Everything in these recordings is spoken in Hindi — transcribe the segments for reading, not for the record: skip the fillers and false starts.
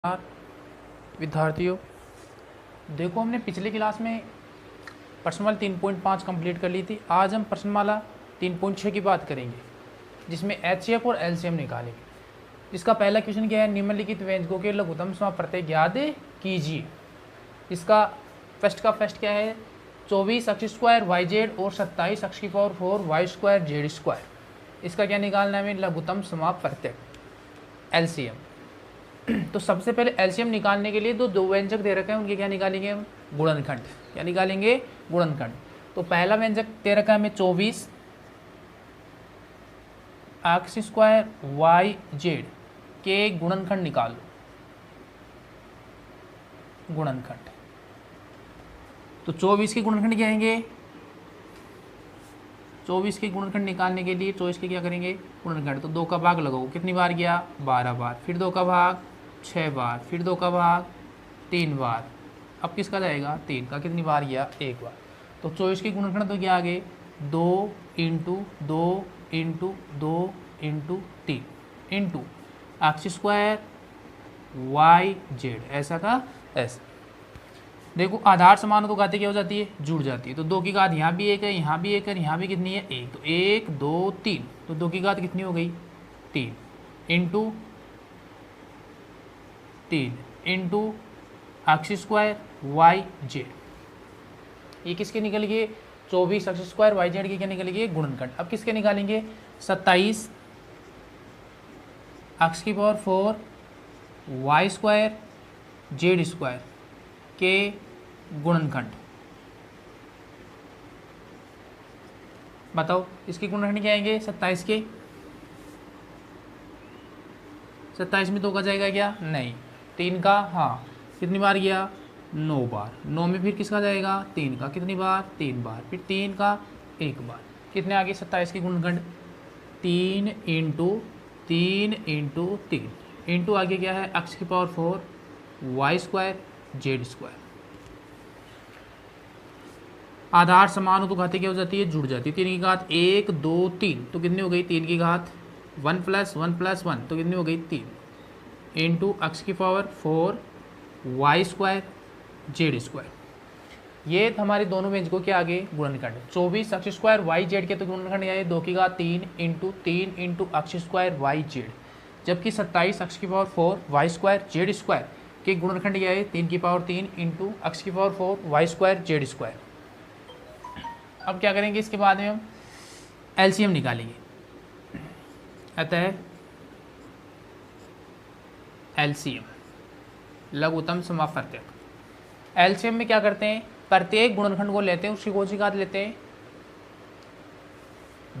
नमस्कार विद्यार्थियों। देखो, हमने पिछले क्लास में प्रश्नमाला 3.5 कंप्लीट कर ली थी। आज हम प्रश्नमाला 3.6 की बात करेंगे, जिसमें एचसीएफ और एलसीएम निकालेंगे। इसका पहला क्वेश्चन क्या है? निम्नलिखित व्यंजकों के लघुत्तम समाप्रत्यय ज्ञात कीजिए। इसका फर्स्ट क्या है? 24 एक्स स्क्वायर वाई जेड और 27 एक्स की power 4 Y square Z square. इसका क्या निकालना है? लघुत्तम समाप्रत्यय एलसीएम। तो सबसे पहले एलसीएम निकालने के लिए दो व्यंजक दे रखे हैं, उनके क्या निकालेंगे हम? गुणनखंड। क्या निकालेंगे? गुणनखंड। तो पहला व्यंजक दे रखा है हमें 24 एक्स स्क्वायर वाई जेड के गुणनखंड निकालो। गुणनखंड तो 24 के गुणनखंड क्या आएंगे? 24 के गुणनखंड निकालने के लिए 24 के क्या करेंगे? गुणनखंड। तो 2 का भाग लगाओ, कितनी बार गया? 12 बार। फिर 2 का भाग 6 बार। फिर 2 का भाग 3 बार। अब किसका जाएगा? 3 का। कितनी बार गया? 1 बार। तो 24 के गुणनखंड तो क्या आ गए? 2 into 2 into 2 into 3 into x square y z, ऐसा का ऐसा। देखो, आधार समान हो तो घाते क्या हो जाती है? जुड़ जाती है। तो 2 की घात यहाँ भी 1 है, यहाँ भी 1 है, यहाँ भी कितनी है? 1। तो 1 2 3, तो 2 की घात कितनी हो गई? 3 into 3 into x square y z. ये किसके निकल गए? 24 एक्स स्क्वायर वाई जेड के क्या निकल गए? गुणनखंड। अब किसके निकालेंगे? 27 एक्स की power 4 Y square Z square के गुणनखंड। बताओ इसके गुणनखंड क्या आएंगे? 27 के। 27 में 2 का जाएगा क्या? नहीं। 3 का? हाँ। कितनी बार गया? 9 बार। 9 में फिर किसका जाएगा? 3 का। कितनी बार? 3 बार। फिर 3 का 1 बार। कितने आ गए 27 के गुणनखंड? 3 इंटू 3 इंटू 3 इंटू आगे क्या है? एक्स की power 4 Y square Z square. आधार समान हो तो घाते क्या हो जाती है? जुड़ जाती है। 3 की घात 1 2 3, तो कितनी हो गई? 3 की घात 1 प्लस 1 प्लस 1, तो कितनी हो गई? 3 इंटू एक्स की power 4 Y square Z square. ये हमारे दोनों व्यंजकों के आगे गुणनखंड। 24 एक्स स्क्वायर वाई जेड के तो गुणनखंड आए 2 की घात 3 into 3 into x square y z. जबकि 27 एक्स की power 4 Y square Z square के गुणनखंड क्या है? 3 की पावर 3 इंटू एक्स की power 4 Y square Z square. अब क्या करेंगे? इसके बाद में हम एलसीएम निकालेंगे। अतः एलसीएम लघुत्तम समाप्रत्यय। एलसीएम में क्या करते हैं? प्रत्येक गुणनखंड को लेते हैं, उसकी कौन सी घात लेते हैं?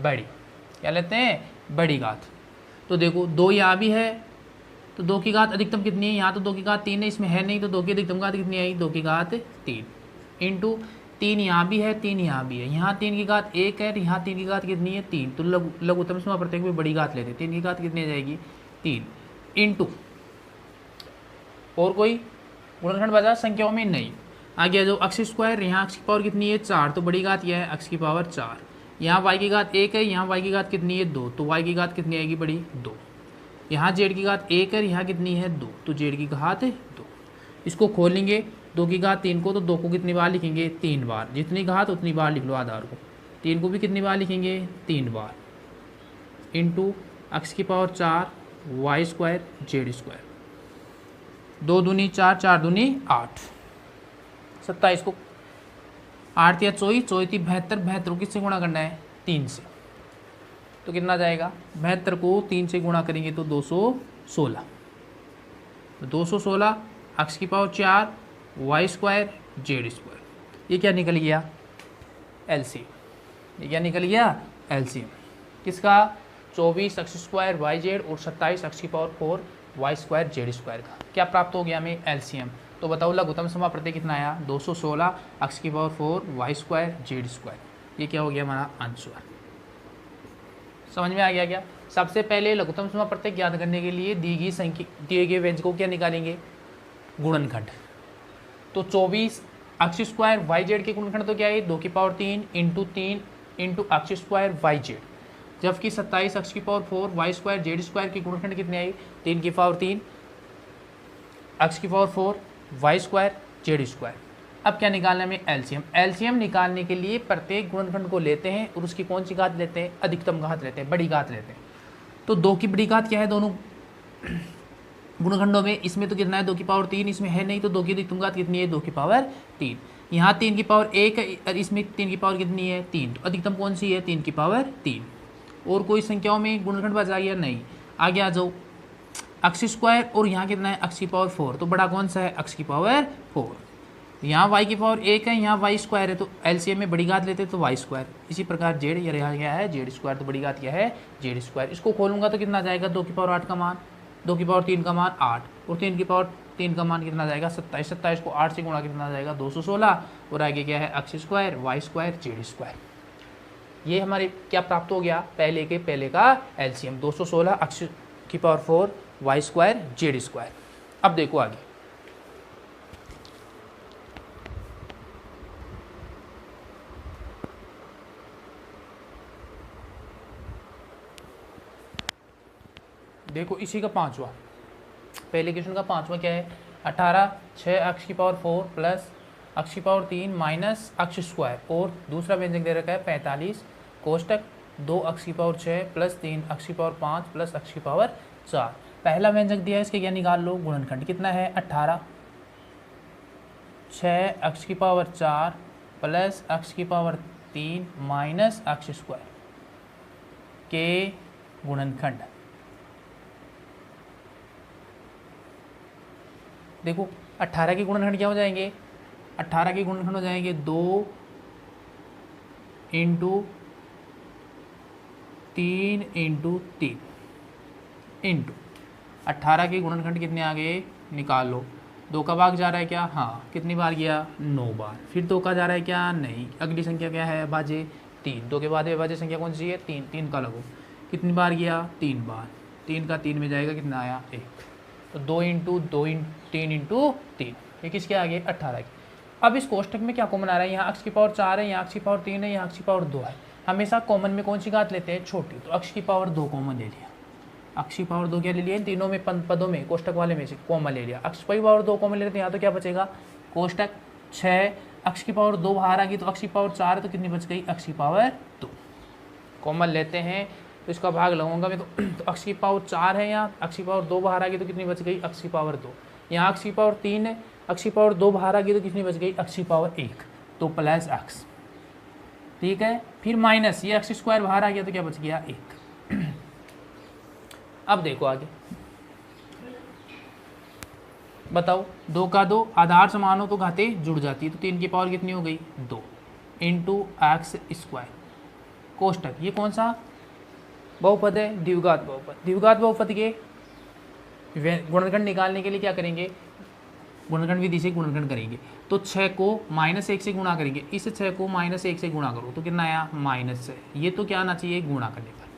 बड़ी। क्या लेते हैं? बड़ी घात। तो देखो 2 यहाँ भी है, तो 2 की घात अधिकतम कितनी है? यहाँ तो 2 की घात 3 है, इसमें है नहीं, तो 2 की अधिकतम घात कितनी आई? 2 की घात 3 इंटू 3 यहाँ भी है, 3 यहाँ भी है, यहाँ 3 की घात 1 है, यहाँ 3 की घात कितनी है? 3। तो लघुत्तम समाप्रत्यय में बड़ी घात लेते हैं। 3 की घात कितनी आ जाएगी? 3 इंटू और कोई गुणनखंड बचा संख्याओं में? नहीं। आ गया जो एक्स स्क्वायर, यहाँ एक्स की पावर कितनी है? 4, तो बड़ी घात यह है एक्स की पावर 4। यहाँ वाई की घात 1 है, यहाँ वाई की घात कितनी है? 2, तो वाई की घात कितनी आएगी? बड़ी 2। यहाँ जेड की घात 1 है, यहाँ कितनी है? 2, तो जेड की घात 2। इसको खोलेंगे 2 की घात 3 को, तो 2 को कितनी बार लिखेंगे? 3 बार। जितनी घात उतनी बार लिख लो आधार को। 3 को भी कितनी बार लिखेंगे? 3 बार इंटू एक्स की power 4 Y square Z square. 2 दूनी 4, 4 दूनी 8। 27 को 8 या 24, 24 72, 72 को किससे गुणा करना है? 3 से। तो कितना जाएगा? 72 को 3 से गुणा करेंगे तो 216। तो 216 एक्स की power 4 Y square Z square. ये क्या निकल गया? एलसीएम। ये क्या निकल गया? एलसीएम किसका? 24 एक्स स्क्वायर वाई जेड और 27 एक्स की power 4 Y square Z square का। क्या प्राप्त हो गया हमें? एलसीएम। तो बताओ लघुत्तम समाप्रत्यय कितना आया? 216 एक्स की power 4 Y square Z square. ये क्या हो गया हमारा आंसर? समझ में आ गया क्या? सबसे पहले लघुत्तम समाप्रत्यय ज्ञात करने के लिए दी गई संख्या, दिए गए व्यंजकों क्या निकालेंगे? गुणनखंड। तो 24 एक्स स्क्वायर वाई जेड के गुणनखंड तो क्या है? 2 की power 3 into 3 into x square y z. जबकि 27 एक्स की power 4 Y square Z square के गुणनखंड कितने आई? 3 की पावर 3 एक्स की power 4 Y square Z square. अब क्या निकालना है हमें? एलसीएम। एलसीएम निकालने के लिए प्रत्येक गुणनखंड को लेते हैं और उसकी कौन सी घात लेते हैं? अधिकतम घात लेते हैं, बड़ी घात लेते हैं। तो 2 की बड़ी घात क्या है दोनों गुणनखंडों में? इसमें तो कितना है? 2 की पावर 3, इसमें है नहीं, तो 2 की अधिकतम घात कितनी है? 2 की पावर 3। यहाँ 3 की पावर 1 है, इसमें 3 की पावर कितनी है? 3। तो अधिकतम कौन सी है? 3 की पावर 3। और कोई संख्याओं में गुणनखंड बचा या नहीं? आगे आ जाओ। एक्स स्क्वायर और यहाँ कितना है? एक्स की पावर 4। तो बड़ा कौन सा है? एक्स की पावर 4। यहाँ वाई की पावर 1 है, यहाँ वाई स्क्वायर है, तो एलसीएम में बड़ी घात लेते हैं तो वाई स्क्वायर। इसी प्रकार जेड, यहाँ क्या है? Z square. तो बड़ी घात क्या है? Z square. इसको खोलूंगा तो कितना जाएगा? 2 की पावर 8 का मान, 2 की पावर 3 का मान 8, और 3 की पावर 3 का मान कितना जाएगा? 27। 27 को 8 से गुणा कितना जाएगा? 216। और आगे क्या है? X square y square Z square. ये हमारे क्या प्राप्त हो गया? पहले का एलसीएम 216 एक्स की power 4 Y square Z square. अब देखो आगे। देखो इसी का पांचवा, पहले क्वेश्चन का पांचवा क्या है? 18 6 एक्स की पावर 4 प्लस एक्स की पावर 3 माइनस एक्स स्क्वायर, और दूसरा व्यंजक दे रखा है 45 कोष्टक 2 एक्स की पावर 6 प्लस 3 एक्स की पावर 5 प्लस एक्स की पावर 4। पहला व्यंजक दिया है, इसके क्या निकाल लो? गुणनखंड कितना है? 18 6 एक्स की पावर 4 प्लस एक्स की पावर 3 माइनस एक्स स्क्वायर के गुणनखंड। देखो 18 के गुणनखंड क्या हो जाएंगे? 18 के गुणनखंड हो जाएंगे 2 इंटू 3 इंटू 3 इंटू 18 के गुणनखंड कितने आ गए? निकाल लो। 2 का भाग जा रहा है क्या? हाँ। कितनी बार गया? 9 बार। फिर 2 का जा रहा है क्या? नहीं। अगली संख्या क्या है? भाज्य 3। 2 के बाद भाज्य संख्या कौन सी है? 3। 3 का लगो। कितनी बार गया? 3 बार। 3 का 3 में जाएगा, कितना आया? 1। तो 2 इंटू 3 इंटू 3, ये किसके आ गए? 18 के। अब इस कोष्टक में क्या कॉमन आ रहा है? यहाँ एक्स की पावर 4 है, यहाँ एक्स की पावर 3 है, यहाँ एक्स की पावर 2 है। हमेशा कॉमन में कौन सी घात लेते हैं? छोटी। तो एक्स की पावर 2 कॉमन ले लिया। एक्स की पावर 2 क्या ले लिया? इन तीनों में पदों में कोष्टक वाले में से कॉमन ले लिया। एक्स की पावर 2 कॉमन ले लेते हैं, यहाँ तो क्या बचेगा? कोष्टक 6 एक्स की पावर 2 बाहर आ गई, तो एक्स की पावर 4 है, तो कितनी बच गई? एक्स की पावर 2 कॉमन लेते हैं, तो इसका भाग लगाऊंगा मैं, तो एक्स की पावर 4 है, यहाँ एक्स की पावर 2 बाहर आ गई, तो कितनी बच गई? एक्स की पावर 2। यहाँ एक्स की पावर 3 है, एक्स की पावर 2 बाहर आ गई, तो कितनी बच गई? एक्स की पावर 1, तो प्लस एक्स। ठीक है। फिर माइनस ये एक्स स्क्वायर बाहर आ गया, तो क्या बच गया? 1। अब देखो आगे, बताओ 2 का 2 आधार समान हो तो घातें जुड़ जाती है, तो 3 की पावर कितनी हो गई? 2 इंटू एक्स स्क्वायर कोष्टक। ये कौन सा बहुपद है? द्विघात बहुपद। द्विघात बहुपद के गुणनखंड निकालने के लिए क्या करेंगे? गुणनखंड विधि से गुणनखंड करेंगे। तो 6 को -1 से गुणा करेंगे, इस 6 को -1 से गुणा करो तो कितना आया? -6। ये तो क्या आना चाहिए? गुणा करने पर।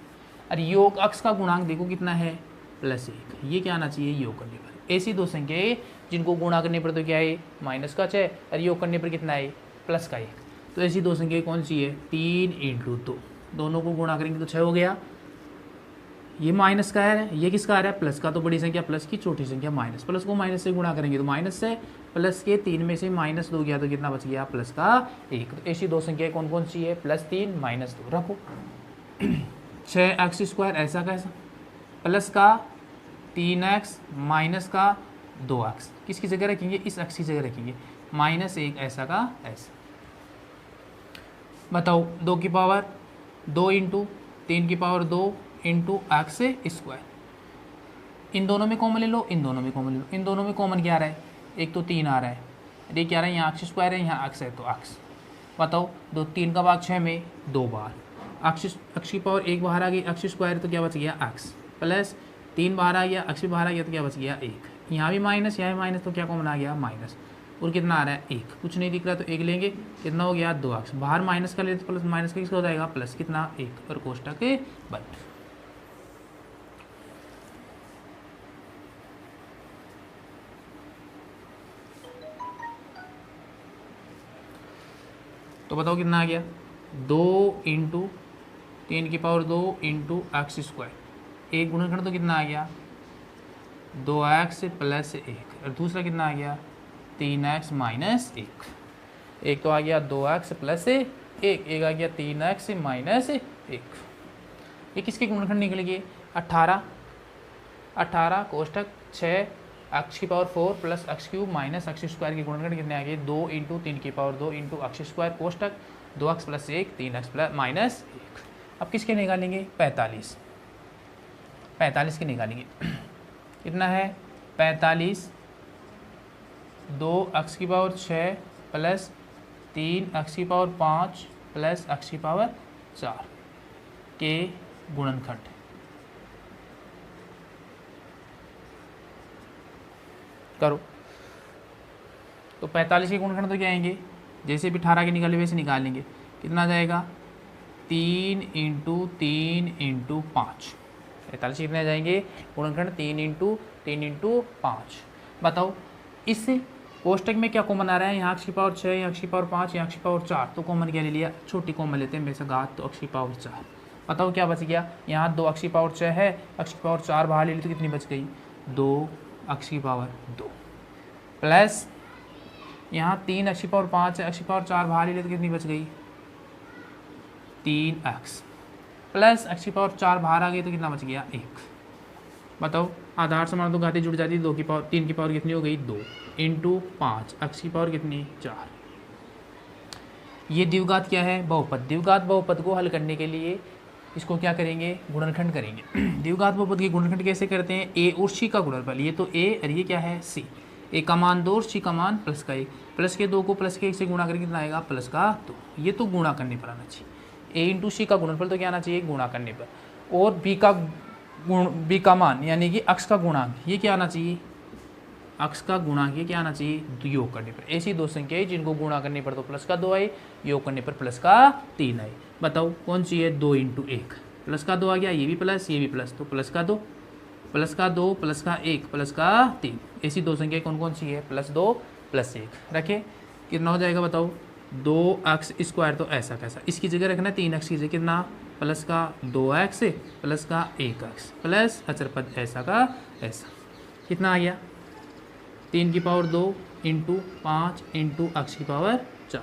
अरे योग अक्ष का गुणांक देखो कितना है? +1। ये क्या आना चाहिए? योग करने पर। ऐसी दो संख्याएं जिनको गुणा करने पर तो क्या है? -6, और योग करने पर कितना है? +1। तो ऐसी दो संख्याएं कौन सी है? 3 इंटू 2, दोनों को गुणा करेंगे तो 6 हो गया। ये माइनस का है, ये किसका आ रहा है? प्लस का। तो बड़ी संख्या प्लस की, छोटी संख्या माइनस। प्लस को माइनस से गुणा करेंगे तो माइनस से, प्लस के 3 में से -2 गया तो कितना बच गया? प्लस का 1। तो ऐसी दो संख्याएं कौन कौन सी है? +3 -2 रखो। 6x² ऐसा कैसा? प्लस का 3x माइनस का 2x, किसकी जगह रखेंगे? इस x की जगह रखेंगे। -1 ऐसा का ऐसा। बताओ 2 की पावर 2 इंटू 3 की पावर 2 इंटू एक्स स्क्वायर। इन दोनों में कॉमन ले लो, इन दोनों में कॉमन ले लो। इन दोनों में कॉमन क्या आ रहा है? एक तो 3 आ रहा है, ये क्या आ रहा है? यहाँ एक्स स्क्वायर है, यहाँ एक्स है तो एक्स। बताओ 3 का भाग 6 में 2 बार। एक्स की पावर 1 बाहर आ गई, एक्स स्क्वायर तो क्या बच गया? एक्स। प्लस 3 बाहर आ गया, एक्स भी बाहर आ गया तो क्या बच गया? 1। यहाँ भी माइनस, यहाँ भी माइनस, तो क्या कॉमन आ गया? माइनस। और कितना आ रहा है? 1। कुछ नहीं दिख रहा तो 1 लेंगे, कितना हो गया? 2x। बाहर माइनस का लेते तो प्लस माइनस का किसका हो जाएगा? प्लस। कितना? 1। और कोष्टक बंद। तो बताओ कितना आ गया? 2 इंटू 3 की पावर 2 इंटू एक्स स्क्वायर। एक गुणनखंड तो कितना आ गया? 2x प्लस 1 और दूसरा कितना आ गया 3x माइनस 1। एक तो आ गया 2x प्लस 1, एक आ गया 3x माइनस 1। ये किसके गुणनखंड निकलेंगे 18 कोष्टक 6 x की power 4 plus x cube minus x square के गुणनखंड कितने आ गए 2 इंटू 3 की पावर 2 इंटू x स्क्वायर कोष्टक 2x plus 1 3x plus minus 1। अब किसके निकालेंगे 45 के निकालेंगे कितना है 45 2x की पावर 6 प्लस 3x की पावर 5 प्लस x की पावर 4 के गुणनखंड। करो तो 45 के गुणनखंड तो क्या आएंगे जैसे भी 18 के निकाले वैसे निकाल लेंगे। कितना आ जाएगा 3 इंटू 3 इंटू 5। 45 कितने आ जाएंगे गुणनखंड 3 इंटू 5। बताओ इस कोष्टक में क्या कॉमन आ रहा है यहाँ x की पावर 6 यहाँ x की पावर 5 यहाँ x की पावर 4। तो कॉमन क्या ले लिया छोटी कॉमन लेते हैं बेशक घात तो x की पावर 4। बताओ क्या बच गया यहाँ 2x की पावर 6 है x की पावर 4 बाहर ले ली तो कितनी बच गई 2x की पावर 2 प्लस यहाँ 3x की पावर 5 है x की पावर 4 बाहर ले ली तो कितनी बच गई 3x प्लस x की पावर 4 बाहर आ गई तो कितना बच गया 1। बताओ आधार समान तो घाती जुड़ जाती है 2 की पावर 3 की पावर कितनी हो गई 2 इंटू 5 x की पावर कितनी 4। ये द्विघात क्या है बहुपद। द्विघात बहुपद को हल करने के लिए इसको क्या करेंगे गुणनखंड करेंगे। द्विघात बहुपद के गुणनखंड कैसे करते हैं a और c का गुणनफल। ये तो a और ये क्या है c। a का मान 2 और c का मान प्लस का 1 प्लस के 2 को प्लस के 1 से गुणा करके कितना आएगा प्लस का 2। ये तो गुणा करने पर आना चाहिए। a इंटू सी का गुणनफल तो क्या आना चाहिए गुणा करने पर। और b का मान यानी कि अक्ष का गुणांक ये क्या आना चाहिए अक्ष का गुणांक ये क्या आना चाहिए योग करने पर। ऐसी दो संख्याएं जिनको गुणा करने पर तो प्लस का 2 आए योग करने पर प्लस का 3 आए। बताओ कौन सी है 2 इंटू 1 प्लस का 2 आ गया ये भी प्लस ये भी प्लस तो प्लस का 2 प्लस का 2 प्लस का 1 प्लस का 3। ऐसी दो संख्याएं कौन कौन सी है +2 +1 रखे कितना हो जाएगा बताओ 2x स्क्वायर तो ऐसा कैसा इसकी जगह रखना 3x की जगह कितना प्लस का 2x प्लस का 1x प्लस अचर पद ऐसा का ऐसा कितना आ गया 3 की पावर 2 इंटू 5 इंटू x की पावर 4।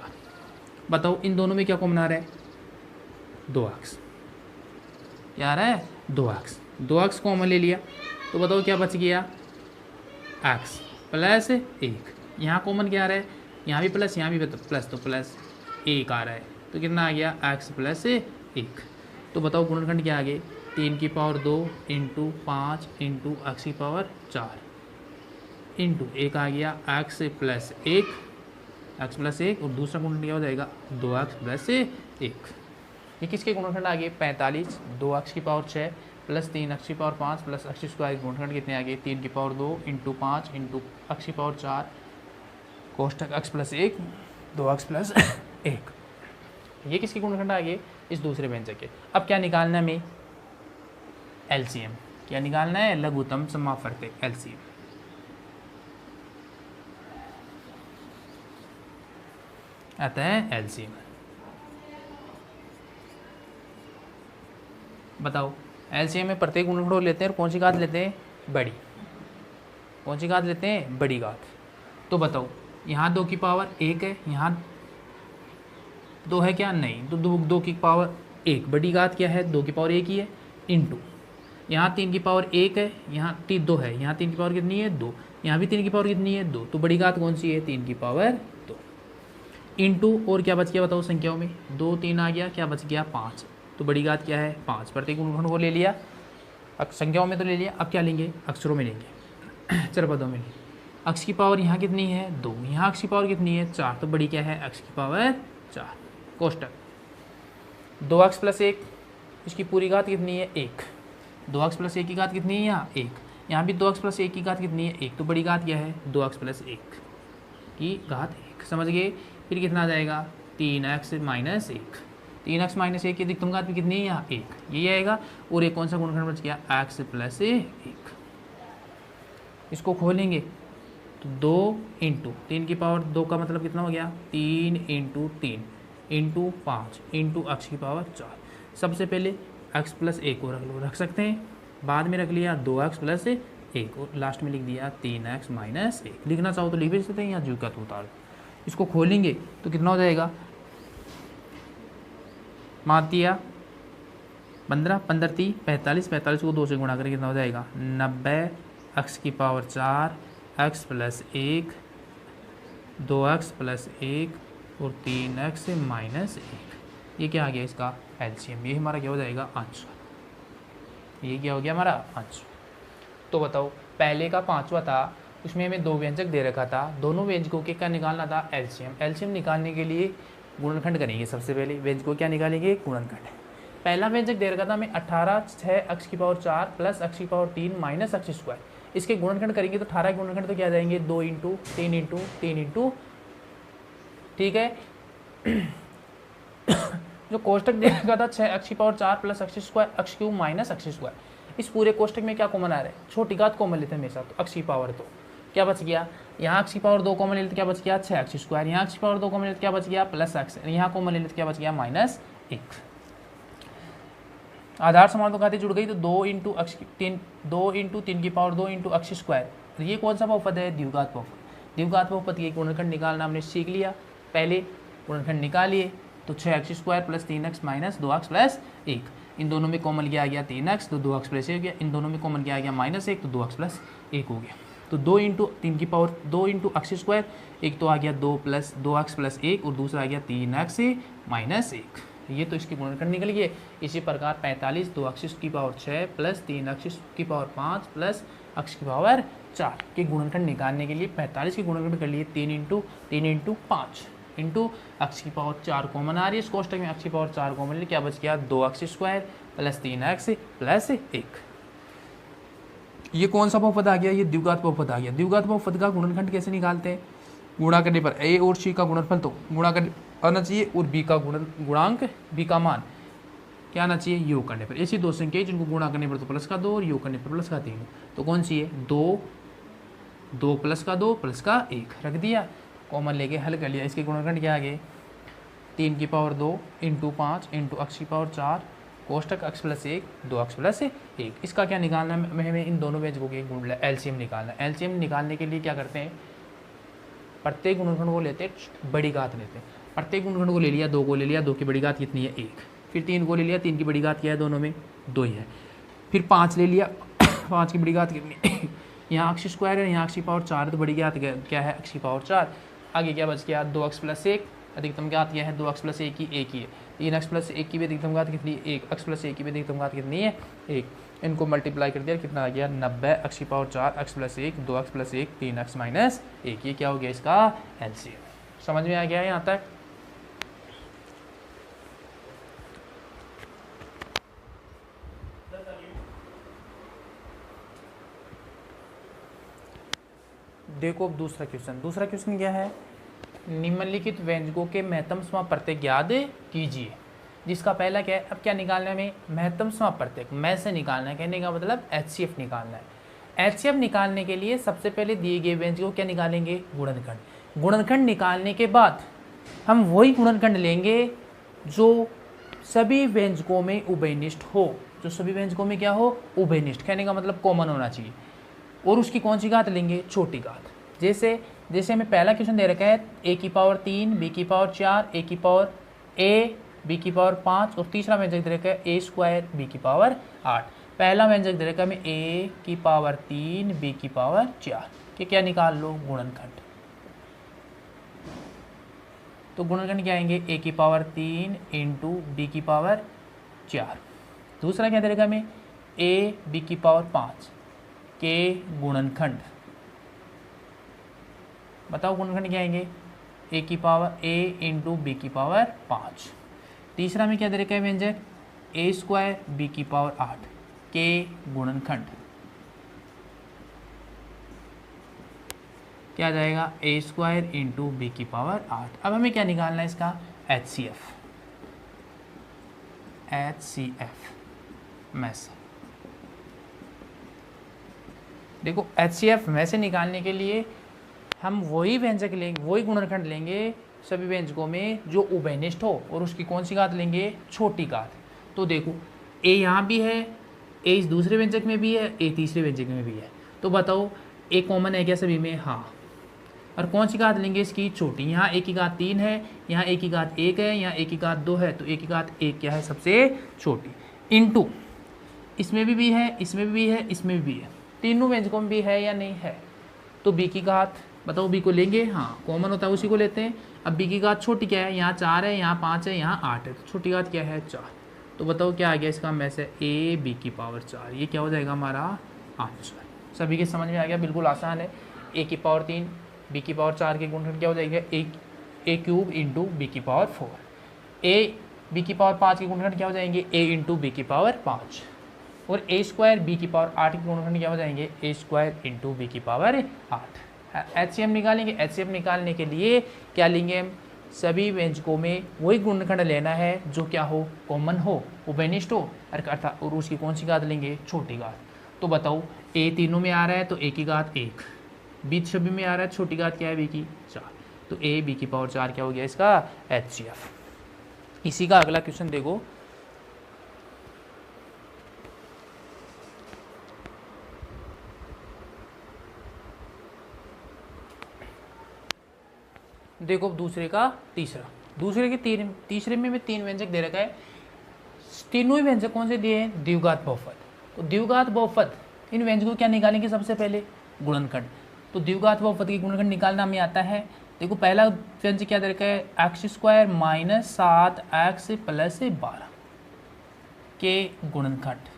बताओ इन दोनों में क्या कॉमन आ रहा है 2x क्या आ रहा है 2x कॉमन ले लिया तो बताओ क्या बच गया x प्लस 1। यहाँ कॉमन क्या आ रहा है यहाँ भी प्लस यहाँ भी प्लस तो प्लस 1 आ रहा है तो कितना आ गया x प्लस 1। तो बताओ गुणनखंड क्या आ गए 3 की पावर 2 इंटू 5 इंटू x की पावर 4 इंटू 1 आ गया x प्लस 1 और दूसरा गुणनखंड क्या हो जाएगा 2x प्लस 1। ये किसके गुणनखंड आ गए 45 2x की पावर 6 प्लस 3x की पावर 5 प्लस x स्क्वायर के गुणनखंड कितने आ गए 3 की पावर 2 इंटू 5 इंटू x की power 4 कोष्टक x plus 1 2x plus 1। ये किसके गुणनखंड आ गए इस दूसरे व्यंजक के। अब क्या निकालना है हमें LCM। क्या निकालना है लघुत्तम समापवर्तक LCM। आता है LCM। बताओ LCM में प्रत्येक गुणनखंड लेते हैं और कौन सी घात लेते हैं बड़ी। कौन सी घात लेते हैं बड़ी घात। तो बताओ यहाँ 2 की पावर 1 है यहाँ 2 है क्या नहीं तो 2 की पावर 1 बड़ी घात क्या है 2 की पावर 1 ही है इंटू यहाँ 3 की पावर 1 है यहाँ 2 है यहाँ 3 की पावर कितनी है 2 यहाँ भी 3 की पावर कितनी है 2 तो बड़ी घात कौन सी है 3 की पावर 2 इंटू और क्या बच गया बताओ संख्याओं में 2 3 आ गया क्या बच गया 5 तो बड़ी घात क्या है 5। प्रत्येक गुणनखंड को ले लिया संख्याओं में तो ले लिया। अब क्या लेंगे अक्षरों में लेंगे चरपदों में लेंगे। x की पावर यहाँ कितनी है 2 यहाँ x की पावर कितनी है 4 तो बड़ी क्या है x की पावर 4 कोष्टक 2x प्लस 1 इसकी पूरी घात कितनी है 1 2x प्लस 1 की घात कितनी है यहाँ भी 2x प्लस 1 की घात कितनी है 1 तो बड़ी घात क्या है 2x प्लस 1 की घात 1 समझ गए। फिर कितना आ जाएगा 3x माइनस 1 3x माइनस 1 की अधिकतम घात भी कितनी है यहाँ 1 यही आएगा। और एक कौन सा गुणनखंड बच गया x प्लस 1। इसको खोलेंगे तो 2 इंटू 3 की पावर 2 का मतलब कितना हो गया 3 इंटू 3 इंटू 5 इंटू x की पावर 4। सबसे पहले x प्लस 1 को रख लो रख सकते हैं बाद में रख लिया 2x प्लस एक, और लास्ट में लिख दिया 3x माइनस 1। लिखना चाहो तो लिख भी सकते हैं, यहाँ का तो उतार। इसको खोलेंगे तो कितना हो जाएगा, मार दिया 15, 15 3 45, 45 को 2 से गुणा करके कितना हो जाएगा 90 x की power 4 x plus 1 2x plus 1 और 3x माइनस 1। ये क्या आ गया इसका एलसीएम, ये हमारा क्या हो जाएगा आंसर। ये क्या हो गया हमारा आंसर। तो बताओ पहले का 5वां था, उसमें हमें 2 व्यंजक दे रखा था, दोनों व्यंजकों के क्या निकालना था एलसीएम। एलसीएम निकालने के लिए गुणनखंड करेंगे। सबसे पहले व्यंजकों क्या निकालेंगे गुणनखंड। पहला व्यंजक दे रखा था हमें 18 6 x की पावर 4 प्लस x की पावर 3 माइनस x स्क्वायर। इसके गुणनखंड करेंगे तो 18 के गुणनखंड तो क्या आ जाएंगे 2 इंटू 3 इंटू 3 इंटू, ठीक है। जो कोष्टक दे रखा था 6 x की power 4 plus x square x cube minus x square, इस पूरे कोष्टक में क्या कॉमन आ रहा है, छोटी घात कॉमन लेते हैं हमेशा, तो x की पावर तो क्या बच गया, यहाँ x की पावर 2 कॉमन ले लेते क्या बच गया 6x स्क्वायर, यहाँ x की पावर 2 कॉमन ले लेते क्या बच गया प्लस x, यहाँ कॉमन ले लेते क्या बच गया माइनस 1। आधार समानुपाती जुड़ गई तो 2 इंटू 3 की पावर 2 इंटू x स्क्वायर। ये कौन सा बहुपद है, द्विघात बहुपद। द्विघात बहुपद के गुणनखंड निकालना हमने सीख लिया। पहले गुणनखंड निकालिए तो 6x square plus 3x minus 2x plus 1, इन दोनों में कॉमन क्या आ गया 3x तो 2x प्लस 1 हो गया, इन दोनों में कॉमन क्या आ गया माइनस 1 तो 2x प्लस 1 हो गया। तो 2 इंटू 3 की पावर 2 इंटू x स्क्वायर, एक तो आ गया 2x प्लस 1 और दूसरा आ गया 3x माइनस 1। ये तो इसकी गुणनखंड निकल गए। इसी प्रकार 45 2x की पावर 6 प्लस 3x की पावर 5 प्लस x की पावर 4 के गुणनखंड निकालने के लिए 45 के गुणनखंड कर लिए 3 इंटू 5 इंटू x की पावर 4 कॉमन आ रही है इस कोष्टक में, x की पावर 4 कॉमन ले क्या बच गया 2x square plus 3x plus 1। ये कौन सा बहुपद आ गया, ये द्विघात बहुपद आ गया। द्विघात बहुपद का गुणनखंड कैसे निकालते हैं, गुणा करने पर a और c का गुणनफल तो गुणा कर आना चाहिए और b का गुणांक b का मान क्या आना चाहिए योग करने पर। ऐसी दो संख्याएं जिनको गुणा करने पर तो प्लस का 2 और योग करने पर प्लस का 3, तो कौन सी है 2 प्लस का 2 प्लस का 1 रख दिया, कॉमन लेके हल कर लिया। इसके गुणनखंड क्या आ गए 3 की पावर 2 इंटू 5 इंटू x की power 4 कोष्टक x plus 1 2x plus 1। इसका क्या निकालना है हमें, इन दोनों व्यंजकों के एलसीएम निकालना है। एलसीएम निकालने के लिए क्या करते हैं, प्रत्येक गुणनखंड को लेते हैं बड़ी घात लेते हैं। प्रत्येक गुणनखंड को ले लिया, 2 को ले लिया, 2 की बड़ी घात कितनी है 1, फिर 3 को ले लिया, 3 की बड़ी घात क्या है दोनों में 2 ही है, फिर 5 ले लिया, 5 की बड़ी घात कितनी है यहाँ x स्क्वायर है, यहाँ x की पावर 4 तो बड़ी घात क्या है x की पावर 4। आगे क्या बच गया 2x प्लस 1, अधिकतम घात क्या है 2x प्लस 1 की 1 ही है, 3x प्लस 1 की भी अधिकतम घात कितनी है 1, x प्लस 1 की भी अधिकतम घात कितनी है 1। इनको मल्टीप्लाई कर दिया कितना आ गया 90 x की power 4 x plus 1 2x plus 1 3x minus 1। ये क्या हो गया इसका एलसीएम। समझ में आ गया यहाँ तक। देखो अब दूसरा क्वेश्चन क्या है, निम्नलिखित व्यंजकों के महत्तम समाप्रत्यय ज्ञात कीजिए। जिसका पहला क्या है, अब क्या निकालना है हमें महत्तम समाप्रत्यय, मैं से निकालना है, कहने का मतलब एचसीएफ निकालना है। एचसीएफ निकालने के लिए सबसे पहले दिए गए व्यंजकों क्या निकालेंगे गुणनखंड। गुणनखंड निकालने के बाद हम वही गुणनखंड लेंगे जो सभी व्यंजकों में उभयनिष्ठ हो, जो सभी व्यंजकों में क्या हो उभयनिष्ठ, कहने का मतलब कॉमन होना चाहिए। और उसकी कौन सी घात लेंगे छोटी घात। जैसे हमें पहला क्वेश्चन दे रखा है a की पावर 3 b की पावर 4 a की पावर a b की पावर 5 और तीसरा व्यंजक दे रखा है a स्क्वायर b की पावर 8। पहला व्यंजक दे रखा है हमें a की पावर 3 b की पावर 4 के क्या निकाल लो गुणनखंड। तो गुणनखंड क्या आएंगे a की पावर 3 इंटू b की पावर 4। दूसरा क्या दे रखा हमें a b की पावर 5 के गुणनखंड। बताओ गुणनखंड क्या आएंगे a की पावर a इंटू बी की पावर 5। तीसरा में क्या दे रखा है व्यंजक a स्क्वायर b की पावर 8 के गुणनखंड क्या आ जाएगा a स्क्वायर इंटू बी की पावर 8। अब हमें क्या निकालना है इसका HCF में से। देखो HCF में से निकालने के लिए हम वही व्यंजक लेंगे, वही गुणनखंड लेंगे सभी व्यंजकों में जो उभयनिष्ठ हो, और उसकी कौन सी घात लेंगे छोटी घात। तो देखो a यहाँ भी है, a इस दूसरे व्यंजक में भी है, a तीसरे व्यंजक में भी है, तो बताओ ए कॉमन है क्या सभी में? हाँ। और कौन सी घात लेंगे इसकी? छोटी। यहाँ ए की घात 3 है, यहाँ ए की घात 1 है, यहाँ ए की घात 2 है, तो ए की घात 1 क्या है? सबसे छोटी। इनटू इसमें भी है, इसमें भी है, इसमें भी है, तीनों व्यंजकों में भी है या नहीं है? तो बी की घात, बताओ बी को लेंगे? हाँ, कॉमन होता है उसी को लेते हैं। अब बी की घात छोटी क्या है? यहाँ 4 है, यहाँ 5 है, यहाँ 8 है, तो छोटी घात क्या है? 4। तो बताओ क्या आ गया इसका मैसेज? ए बी की पावर 4। ये क्या हो जाएगा हमारा आंसर। सभी के समझ में आ गया? बिल्कुल आसान है। ए की पावर 3 बी की पावर 4 के गुणनखंड क्या हो जाएगा? ए क्यूब इंटू बी की पावर 4। ए बी की पावर 5 के गुणनखंड क्या हो जाएंगे? ए इंटू बी की पावर 5। और ए स्क्वायर बी की पावर 8 के गुणनखंड क्या हो जाएंगे? ए स्क्वायर इंटू बी की पावर 8। एचसीएम निकालेंगे। एचसीएम निकालने के लिए क्या लेंगे हम? सभी व्यंजकों में वही गुणनखंड लेना है जो क्या हो? कॉमन हो, उभयनिष्ठ हो, अर्थात और उसकी कौन सी घात लेंगे? छोटी घात। तो बताओ ए तीनों में आ रहा है तो ए की घात 1, बी सभी में आ रहा है, छोटी घात क्या है? बी की 4। तो ए बी की पावर 4 क्या हो गया इसका? एचसीएफ। इसी का अगला क्वेश्चन देखो। देखो दूसरे का तीसरा, दूसरे के तीसरे में भी 3 व्यंजक दे रखा है। तीनों ही व्यंजक कौन से दिए हैं? द्विघात बहुपद। तो द्विघात बहुपद इन व्यंजकों क्या निकालेंगे? सबसे पहले गुणनखंड। तो द्विघात बहुपद के गुणनखंड निकालना हमें आता है। देखो पहला व्यंजक क्या दे रखा है? X square minus 7x plus 12 के गुणनखंड।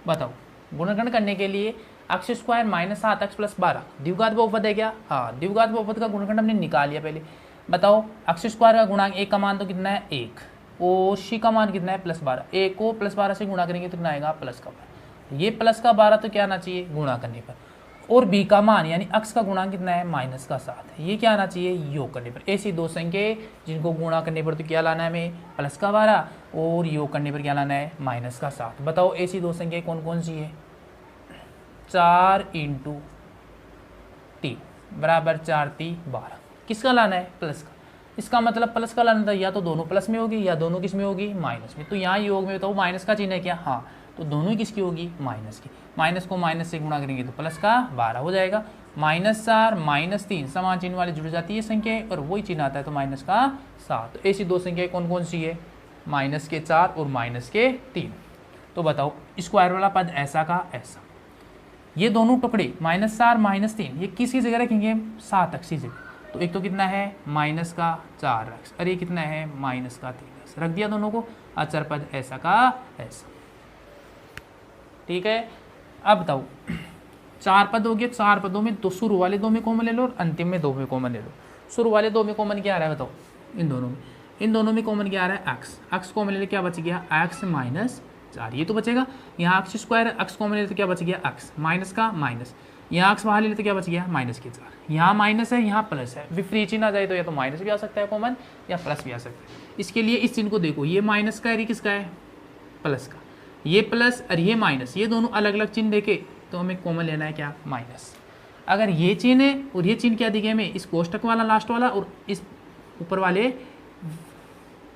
बताओ गुणनखंड करने के लिए x square minus 7x plus 12 द्विघात बहुपद है क्या? हाँ, द्विघात बहुपद का गुणनखंड हमने निकाल लिया पहले। बताओ एक्स स्क्वायर का गुणांक ए का मान तो कितना है? 1, और सी का मान कितना है? प्लस 12। ए को प्लस 12 से गुणा करेंगे तो कितना आएगा? प्लस का 12। ये प्लस का 12 तो क्या आना चाहिए? गुणा करने पर। और बी का मान यानी एक्स का गुणांक कितना है? माइनस का 7। ये क्या आना चाहिए? योग करने पर। ऐसी दो संख्या जिनको गुणा करने पर तो क्या लाना है हमें? प्लस का 12, और योग करने पर क्या लाना है? माइनस का 7। बताओ ऐसी दो संख्या कौन कौन सी है? 4 इंटू 3 बराबर 4 3 12। किसका लाना है? प्लस का। इसका मतलब प्लस का लाना था, या तो दोनों प्लस में होगी या दोनों किस में होगी? माइनस में। तो यहाँ योग में बताओ माइनस का चिन्ह है क्या? हाँ, तो दोनों ही किसकी होगी? माइनस की। माइनस को माइनस से गुणा करेंगे तो प्लस का 12 हो जाएगा। -4 -3 समान चिन्ह वाली जुड़ जाती है संख्या, और वही चिन्ह आता है तो माइनस का 7। तो ऐसी दो संख्या कौन कौन सी है? माइनस के 4 और माइनस के 3। तो बताओ स्क्वायर वाला पद ऐसा का ऐसा, ये दोनों टुकड़े -4 -3 ये किसकी जगह रखेंगे? 7x की जगह। तो एक तो कितना है? माइनस का 4x, और ये कितना है? माइनस का 3x। रख दिया दोनों को। अचर पद ऐसा का ऐसा। ठीक है, अब बताओ 4 पद हो गए। 4 पदों में तो शुरू वाले 2 में कॉमन ले लो और अंतिम में 2 में कॉमन ले लो। शुरू वाले 2 में कॉमन क्या आ रहा है? बताओ इन दोनों में कॉमन क्या आ रहा है? x कॉमन ले, क्या बच गया? x माइनस 4, ये तो बचेगा। यहाँ एक्स स्क्वायर x कॉमन ले तो क्या बच गया? x माइनस का माइनस, यहाँ x बाहर ले तो क्या बच गया? माइनस के 4। यहाँ माइनस है, यहाँ प्लस है। विपरीत चिन्ह आ जाए तो या तो माइनस भी आ सकता है कॉमन, या प्लस भी आ सकता है। इसके लिए इस चिन्ह को देखो, ये माइनस का है, ये किसका है? प्लस का। ये प्लस और ये माइनस, ये दोनों अलग अलग चिन्ह देखे तो हमें कॉमन लेना है क्या? माइनस। अगर ये चिन्ह है और ये चिन्ह क्या दिखे हमें? इस कोष्टक वाला लास्ट वाला और इस ऊपर वाले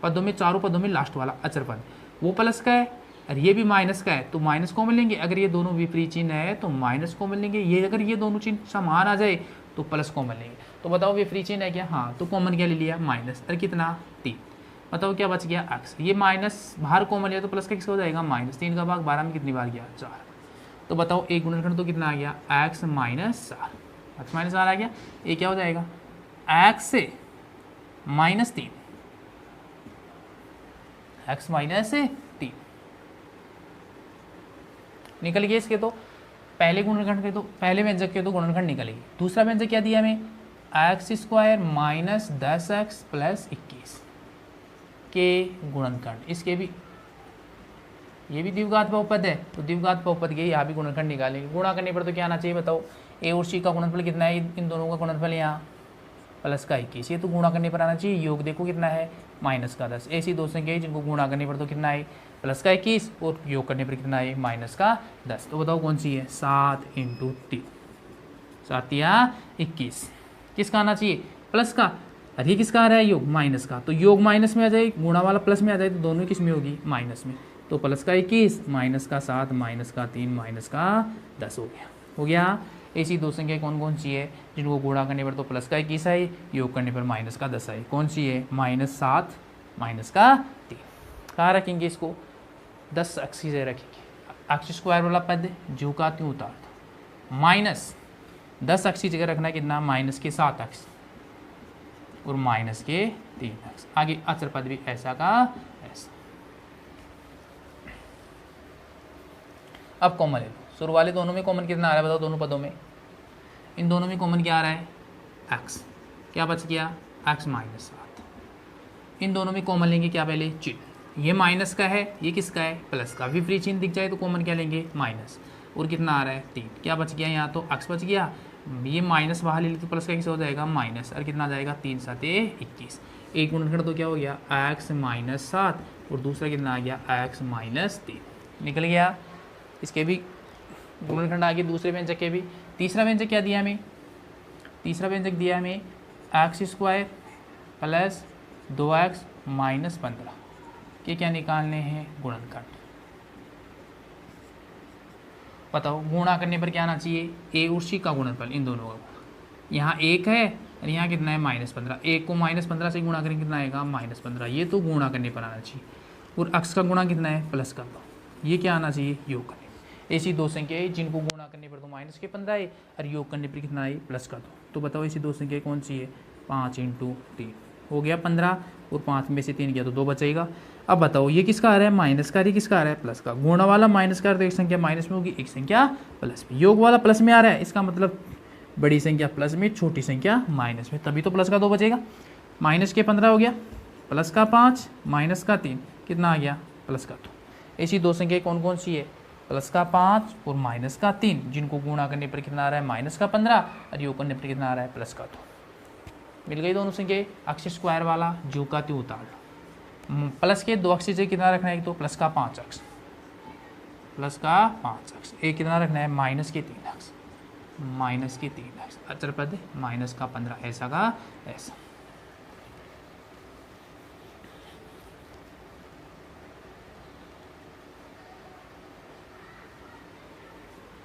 पदों में, चारों पदों में लास्ट वाला अचर पद, वो प्लस का है और ये भी माइनस का है, तो माइनस कॉमन लेंगे। अगर ये दोनों विपरीत चिन्ह है तो माइनस कॉमन लेंगे। ये अगर ये दोनों चिन्ह समान आ जाए तो प्लस कॉमन लेंगे। तो बताओ विपरीत चिन्ह है क्या? हाँ, तो कॉमन क्या ले लिया? माइनस। और कितना? 3। बताओ क्या बच गया? x। ये माइनस बाहर कॉमन लिया तो प्लस का किसका हो जाएगा? माइनस। 3 का भाग 12 में कितनी बार गया? 4। तो बताओ एक गुणनखंड तो कितना आ गया? x minus 4। x माइनस 4 आ गया। ये क्या हो जाएगा? x से -3, x माइनस 3 निकल गया। इसके तो पहले गुणनखंड के तो, पहले व्यंजक के तो गुणनखंड निकलेगी। दूसरा व्यंजक क्या दिया हमें? X square minus 10x plus 21 के गुणनखंड। इसके भी, ये भी द्विघात बहुपद है, तो द्विघात बहुपद के यहाँ भी गुणनखंड निकालेंगे। गुणा करने पर तो क्या आना चाहिए? बताओ ए और सी का गुणनफल कितना है? इन दोनों का गुणनफल यहाँ प्लस का 21। ये तो गुणा करने पर आना चाहिए। योग देखो कितना है? माइनस का 10। ऐसी दो संख्या जिनको गुणा करने पर तो कितना है? प्लस का 21, और योग करने पर कितना है? माइनस का 10। तो बताओ कौन सी है? 7 इंटू 3, 7 या 21। किसका आना चाहिए? प्लस का। और ये किसका आ रहा है? योग माइनस का। तो योग माइनस में आ जाए, गुणा वाला प्लस में आ जाए, तो दोनों किस में होगी? माइनस में। तो प्लस का 21 माइनस का 7 माइनस का 3 माइनस का 10 हो गया। ऐसी दो संख्या कौन कौन सी है जिनको गुणा करने पर तो प्लस का 21 आई, योग करने पर माइनस का 10 आई। कौन सी है? -7 माइनस का 3। कहाँ रखेंगे इसको? 10 अक्सी से रखेंगे। अक्सी स्क्वायर वाला पद जो का त्यों उतार दो, माइनस 10 अक्सी जगह रखना है कितना? माइनस के 7 अक्स और माइनस के 3 अक्स। आगे अचर पद भी ऐसा का ऐसा। अब कॉमन ले लो। शुरू वाले दोनों में कॉमन कितना आ रहा है बताओ? दोनों पदों में, इन दोनों में कॉमन क्या आ रहा है? x। क्या बच गया? x -7। इन दोनों में कॉमन लेंगे क्या? पहले चिन्ह। ये माइनस का है, ये किसका है? प्लस का। विपरीत चिन्ह दिख जाए तो कॉमन क्या लेंगे? माइनस। और कितना आ रहा है? 3। क्या बच गया? यहाँ तो x बच गया, ये माइनस बाहर ले ली तो प्लस का कैसे हो जाएगा? माइनस। और कितना आ जाएगा? 3 7 21। एक गुणनखंड तो क्या हो गया? x -7 और दूसरा कितना आ गया? x -3 निकल गया। इसके भी गुणनखंड आ गए, दूसरे व्यंजक के भी। तीसरा व्यंजक क्या दिया हमें? तीसरा व्यंजक दिया हमें x² प्लस 2x -15 के क्या निकालने हैं? गुणनखंड। बताओ गुणा करने पर क्या आना चाहिए? a और c का गुणनफल, इन दोनों का गुणा। यहाँ 1 है और यहाँ कितना है? -15। 1 को -15 से गुणा करेंगे कितना आएगा? -15। ये तो गुणा करने पर आना चाहिए। और x का गुणा कितना है? प्लस का। ये क्या आना चाहिए? योग करने। ऐसी दो संख्याएं जिनको गुणा करने पर तो -15 है और योग करने पर कितना है? प्लस का 2। तो बताओ ऐसी दो संख्याएं कौन सी है? 5 × 3 हो गया 15 और 5 में से 3 गया तो 2 बचेगा। अब बताओ ये किसका आ रहा है? माइनस का, ये किसका आ रहा है? प्लस का। गुणा वाला माइनस का तो एक संख्या माइनस में होगी, एक संख्या प्लस में। योग वाला प्लस में आ रहा है, इसका मतलब बड़ी संख्या प्लस में, छोटी संख्या माइनस में, तभी तो प्लस का 2 बचेगा। माइनस के 15 हो गया, प्लस का 5 माइनस का 3 कितना आ गया? प्लस का 2। ऐसी दो संख्या कौन कौन सी है? प्लस का 5 और माइनस का 3, जिनको गुणा करने पर कितना आ रहा है? माइनस का 15 और योग करने पर कितना आ रहा है? प्लस का 2। मिल गई दोनों संख्या। अक्ष स्क्वायर वाला जो का त्यों उतार लो। प्लस के 2 अक्ष से कितना रखना है? तो प्लस का 5 अक्ष, प्लस का 5 अक्ष। एक कितना रखना है? माइनस के 3 अक्ष, माइनस के 3 अक्ष। अचर पद माइनस का 15 ऐसा का ऐसा।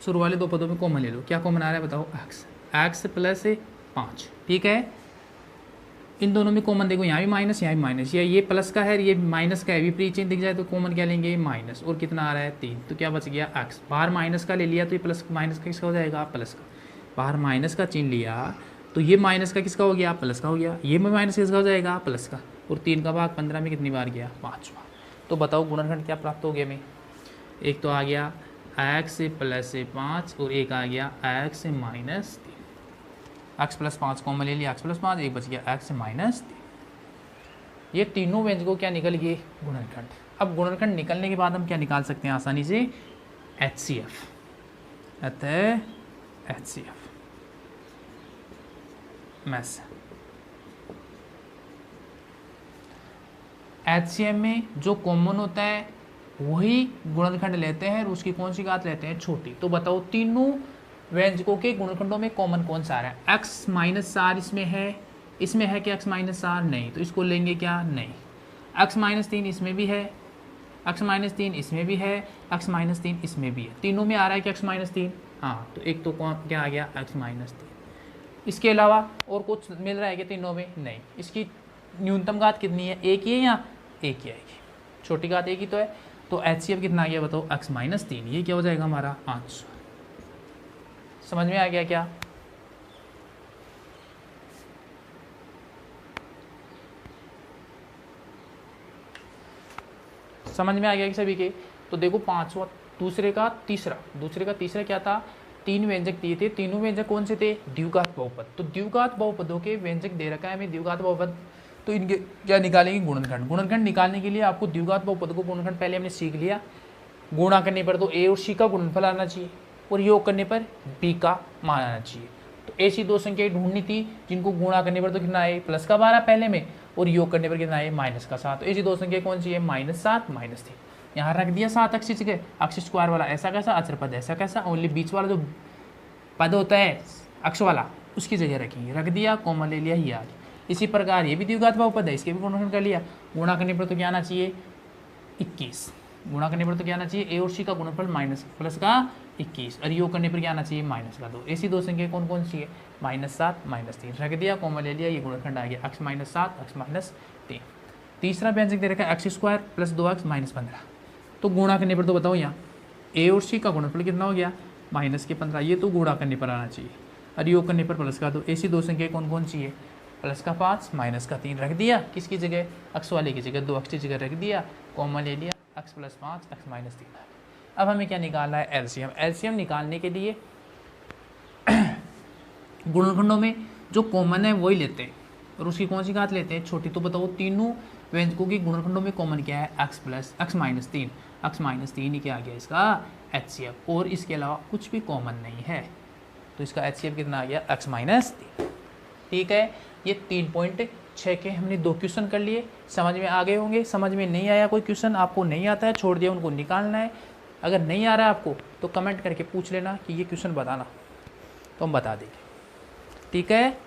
शुरू वाले दो पदों में कॉमन ले लो। क्या कॉमन आ रहा है बताओ? एक्स। एक्स प्लस 5, ठीक है। इन दोनों में कॉमन देखो, यहाँ भी माइनस यहाँ भी माइनस, या ये प्लस का है ये माइनस का है, विपरीत चिन्ह दिख जाए तो कॉमन क्या लेंगे? माइनस। और कितना आ रहा है? 3। तो क्या बच गया? एक्स। बाहर माइनस का ले लिया तो ये प्लस माइनस का किसका हो जाएगा? प्लस का। बाहर माइनस का चिन्ह लिया तो ये माइनस का किसका हो गया? प्लस का हो गया। ये में माइनस किसका हो जाएगा? प्लस का। और 3 का भाग 15 में कितनी बार गया? 5 बार। तो बताओ गुणनखंड क्या प्राप्त हो गया? में एक तो आ गया एक्स प्लस 5 और एक आ गया x minus 3। X plus 5 common ले लिया, एक्स प्लस 5, एक बच गया एक्स माइनस 3। ये तीनों व्यंजकों क्या निकल गए? गुणनखंड। अब गुणनखंड निकलने के बाद हम क्या निकाल सकते हैं आसानी से? HCF। अतः HCF मैथ्स। HCF में जो कॉमन होता है वही गुणनखंड लेते हैं और उसकी कौन सी घात लेते हैं? छोटी। तो बताओ तीनों व्यंजकों के गुणनखंडों में कॉमन कौन सा आ रहा है? x माइनस 4 इसमें है कि x माइनस 4 नहीं, तो इसको लेंगे क्या? नहीं। x माइनस 3 इसमें भी है, x माइनस 3 इसमें भी है, x माइनस 3 इसमें भी है। तीनों में आ रहा है कि x माइनस 3, हाँ, तो एक तो कौन क्या आ गया? x minus 3। इसके अलावा और कुछ मिल रहा है कि तीनों में? नहीं। इसकी न्यूनतम घात कितनी है? एक ही है या एक ही आएगी? छोटी घात एक ही तो है। तो HCF कितना आ गया बताओ? x minus 3। ये क्या हो जाएगा हमारा? आंसर। समझ में आ गया क्या? समझ में आ गया कि सभी के? तो देखो पांचवा, दूसरे का तीसरा क्या था? 3 व्यंजक दिए थे। तीनों व्यंजक कौन से थे? द्विघात बहुपद। तो द्विघात बहुपदों के व्यंजक दे रखा है हमें, द्विघात बहुपद। तो इनके क्या निकालेंगे? गुणनखंड। गुणनखंड निकालने के लिए आपको द्विघात बहुपद को गुणनखंड पहले हमने सीख लिया। गुणा करने पर तो a और c का गुणनफल आना चाहिए और योग करने पर b का मान आना चाहिए। तो ऐसी दो संख्याएं ढूंढनी थी जिनको गुणा करने पर तो कितना है? प्लस का 12 पहले में, और योग करने पर कितना है? माइनस का 7। तो ऐसी दो संख्या कौन सी है? -7 -3। यहाँ रख दिया 7 अक्ष जगह, अक्ष स्क्वायर वाला ऐसा कैसा, अचर पद ऐसा कैसा, ओनली बीच वाला जो पद होता है अक्ष वाला उसकी जगह रखेंगे। रख दिया, कॉमन ले लिया, ये आ गया। इसी प्रकार ये भी द्विघात बहुपद है, इसके भी गुणनखंड कर लिया। गुणा करने पर तो क्या आना चाहिए? 21। गुणा करने पर तो क्या आना चाहिए, ए और सी का गुणनफल माइनस प्लस का 21, और योग करने पर क्या आना चाहिए, माइनस का 2। ऐसी दो संख्या कौन कौन सी है, -7 -3 रख दिया, कॉमन ले लिया, ये गुणनखंड आ गया x -7 x -3। तीसरा व्यंजक दे रखा है x² + 2x -15। तो गुणा करने पर तो बताओ यहाँ ए और सी का गुणनफल कितना हो गया, -15, ये तो गुणा करने पर आना चाहिए, और योग करने पर प्लस का 2। ऐसी दो संख्या कौन कौन सी है, प्लस का 5 माइनस का 3 रख दिया, किसकी जगह, x वाले की जगह 2x की जगह रख दिया, कॉमन ले लिया, x + 5 x -3। अब हमें क्या निकालना है, एलसीएम। एलसीएम निकालने के लिए गुणनखंडों में जो कॉमन है वही लेते हैं, और उसकी कौन सी घात लेते हैं, छोटी। तो बताओ तीनों व्यंजकों की गुणनखंडों में कॉमन क्या है, x -3, x -3 ही क्या आ गया इसका एचसीएफ, और इसके अलावा कुछ भी कॉमन नहीं है, तो इसका एचसीएफ कितना आ गया, x -3। ठीक है, ये 3.6 के हमने 2 क्वेश्चन कर लिए, समझ में आ गए होंगे। समझ में नहीं आया कोई क्वेश्चन, आपको नहीं आता है, छोड़ दिया, उनको निकालना है। अगर नहीं आ रहा है आपको तो कमेंट करके पूछ लेना कि ये क्वेश्चन बताना, तो हम बता देंगे। ठीक है।